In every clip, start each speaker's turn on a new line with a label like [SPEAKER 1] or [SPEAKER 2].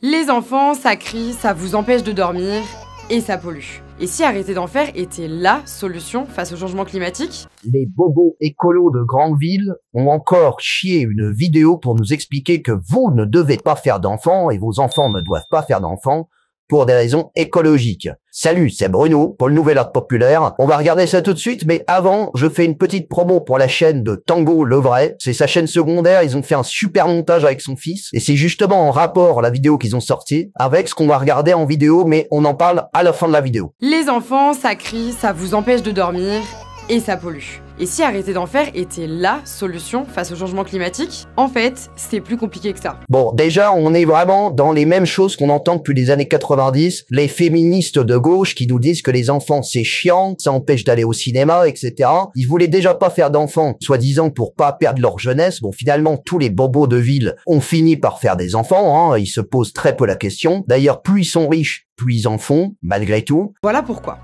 [SPEAKER 1] Les enfants, ça crie, ça vous empêche de dormir et ça pollue. Et si arrêter d'en faire était la solution face au changement climatique?
[SPEAKER 2] Les bobos écolos de grande ville ont encore chié une vidéo pour nous expliquer que vous ne devez pas faire d'enfants et vos enfants ne doivent pas faire d'enfants pour des raisons écologiques. Salut, c'est Bruno pour le Nouvel Ordre Populaire. On va regarder ça tout de suite, mais avant, je fais une petite promo pour la chaîne de Tango Le Vrai. C'est sa chaîne secondaire, ils ont fait un super montage avec son fils, et c'est justement en rapport la vidéo qu'ils ont sortie avec ce qu'on va regarder en vidéo, mais on en parle à la fin de la vidéo.
[SPEAKER 1] Les enfants, ça crie, ça vous empêche de dormir et ça pollue. Et si arrêter d'en faire était la solution face au changement climatique? En fait, c'est plus compliqué que ça.
[SPEAKER 2] Bon, déjà, on est vraiment dans les mêmes choses qu'on entend depuis les années 90. Les féministes de gauche qui nous disent que les enfants, c'est chiant, ça empêche d'aller au cinéma, etc. Ils voulaient déjà pas faire d'enfants, soi-disant pour pas perdre leur jeunesse. Bon, finalement, tous les bobos de ville ont fini par faire des enfants, hein. Ils se posent très peu la question. D'ailleurs, plus ils sont riches, plus ils en font, malgré tout.
[SPEAKER 1] Voilà pourquoi.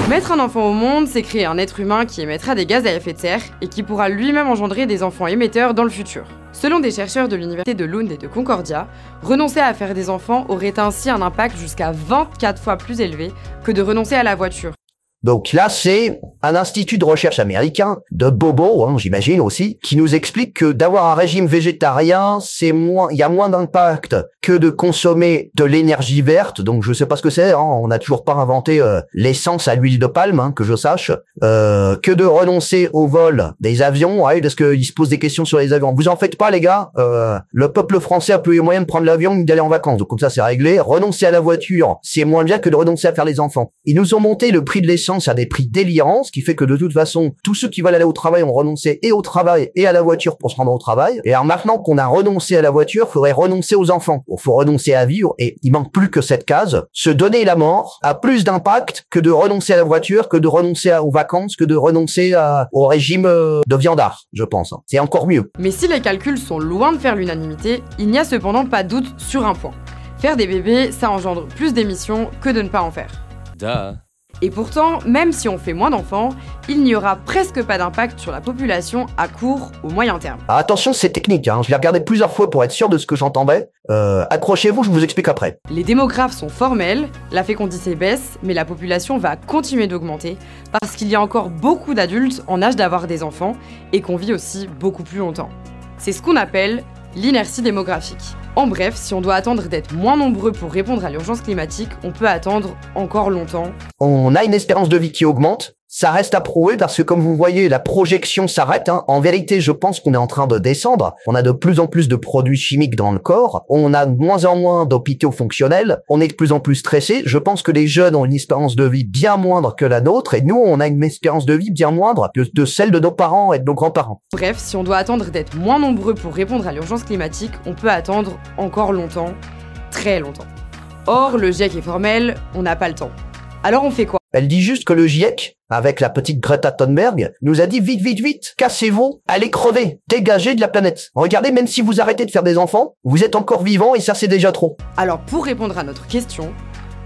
[SPEAKER 1] Mettre un enfant au monde, c'est créer un être humain qui émettra des gaz à effet de serre et qui pourra lui-même engendrer des enfants émetteurs dans le futur. Selon des chercheurs de l'université de Lund et de Concordia, renoncer à faire des enfants aurait ainsi un impact jusqu'à 24 fois plus élevé que de renoncer à la voiture.
[SPEAKER 2] Donc là, c'est un institut de recherche américain, de bobos, hein, j'imagine aussi, qui nous explique que d'avoir un régime végétarien, il y a moins d'impact que de consommer de l'énergie verte. Donc je sais pas ce que c'est, hein, on n'a toujours pas inventé l'essence à l'huile de palme, hein, que je sache, que de renoncer au vol des avions, ouais, parce qu'ils se posent des questions sur les avions. Vous en faites pas, les gars, le peuple français a plus les moyens de prendre l'avion que d'aller en vacances, donc comme ça c'est réglé. Renoncer à la voiture, c'est moins bien que de renoncer à faire les enfants. Ils nous ont monté le prix de l'essence à des prix délirants, ce qui fait que de toute façon, tous ceux qui veulent aller au travail ont renoncé et au travail et à la voiture pour se rendre au travail. Et alors maintenant qu'on a renoncé à la voiture, il faudrait renoncer aux enfants. Il faut renoncer à vivre et il manque plus que cette case. Se donner la mort a plus d'impact que de renoncer à la voiture, que de renoncer aux vacances, que de renoncer au régime de viandard, je pense. C'est encore mieux.
[SPEAKER 1] Mais si les calculs sont loin de faire l'unanimité, il n'y a cependant pas de doute sur un point. Faire des bébés, ça engendre plus d'émissions que de ne pas en faire.
[SPEAKER 3] Duh.
[SPEAKER 1] Et pourtant, même si on fait moins d'enfants, il n'y aura presque pas d'impact sur la population à court ou moyen terme.
[SPEAKER 2] Ah, attention, c'est technique, hein. Je l'ai regardé plusieurs fois pour être sûr de ce que j'entendais. Accrochez-vous, je vous explique après.
[SPEAKER 1] Les démographes sont formels, la fécondité baisse, mais la population va continuer d'augmenter parce qu'il y a encore beaucoup d'adultes en âge d'avoir des enfants et qu'on vit aussi beaucoup plus longtemps. C'est ce qu'on appelle l'inertie démographique. En bref, si on doit attendre d'être moins nombreux pour répondre à l'urgence climatique, on peut attendre encore longtemps.
[SPEAKER 2] On a une espérance de vie qui augmente. Ça reste à prouver parce que comme vous voyez, la projection s'arrête, hein. En vérité, je pense qu'on est en train de descendre. On a de plus en plus de produits chimiques dans le corps. On a de moins en moins d'hôpitaux fonctionnels. On est de plus en plus stressé. Je pense que les jeunes ont une espérance de vie bien moindre que la nôtre. Et nous, on a une espérance de vie bien moindre que de celle de nos parents et de nos grands-parents.
[SPEAKER 1] Bref, si on doit attendre d'être moins nombreux pour répondre à l'urgence climatique, on peut attendre encore longtemps. Très longtemps. Or, le GIEC est formel, on n'a pas le temps. Alors on fait quoi?
[SPEAKER 2] Elle dit juste que le GIEC, avec la petite Greta Thunberg, nous a dit vite, vite, vite, cassez-vous, allez crever, dégagez de la planète. Regardez, même si vous arrêtez de faire des enfants, vous êtes encore vivants et ça c'est déjà trop.
[SPEAKER 1] Alors pour répondre à notre question,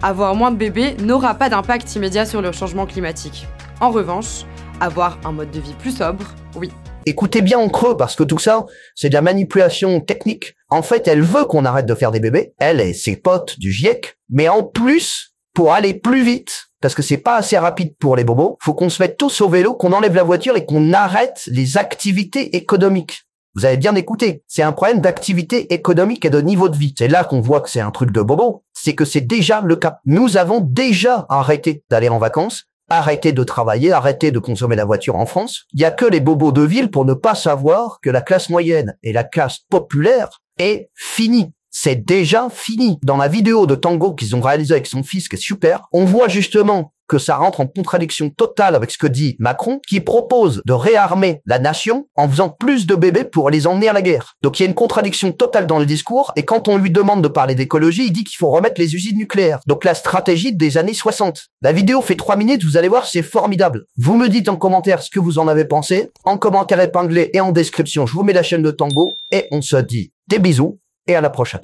[SPEAKER 1] avoir moins de bébés n'aura pas d'impact immédiat sur le changement climatique. En revanche, avoir un mode de vie plus sobre, oui.
[SPEAKER 2] Écoutez bien en creux, parce que tout ça, c'est de la manipulation technique. En fait, elle veut qu'on arrête de faire des bébés, elle et ses potes du GIEC, mais en plus, pour aller plus vite, parce que c'est pas assez rapide pour les bobos, faut qu'on se mette tous au vélo, qu'on enlève la voiture et qu'on arrête les activités économiques. Vous avez bien écouté, c'est un problème d'activité économique et de niveau de vie. C'est là qu'on voit que c'est un truc de bobo, c'est que c'est déjà le cas. Nous avons déjà arrêté d'aller en vacances, arrêté de travailler, arrêté de consommer la voiture en France. Il y a que les bobos de ville pour ne pas savoir que la classe moyenne et la classe populaire est finie. C'est déjà fini. Dans la vidéo de Tango qu'ils ont réalisée avec son fils, qui est super, on voit justement que ça rentre en contradiction totale avec ce que dit Macron, qui propose de réarmer la nation en faisant plus de bébés pour les emmener à la guerre. Donc il y a une contradiction totale dans le discours, et quand on lui demande de parler d'écologie, il dit qu'il faut remettre les usines nucléaires. Donc la stratégie des années 60. La vidéo fait 3 minutes, vous allez voir, c'est formidable. Vous me dites en commentaire ce que vous en avez pensé, en commentaire épinglé et en description, je vous mets la chaîne de Tango, et on se dit des bisous, et à la prochaine.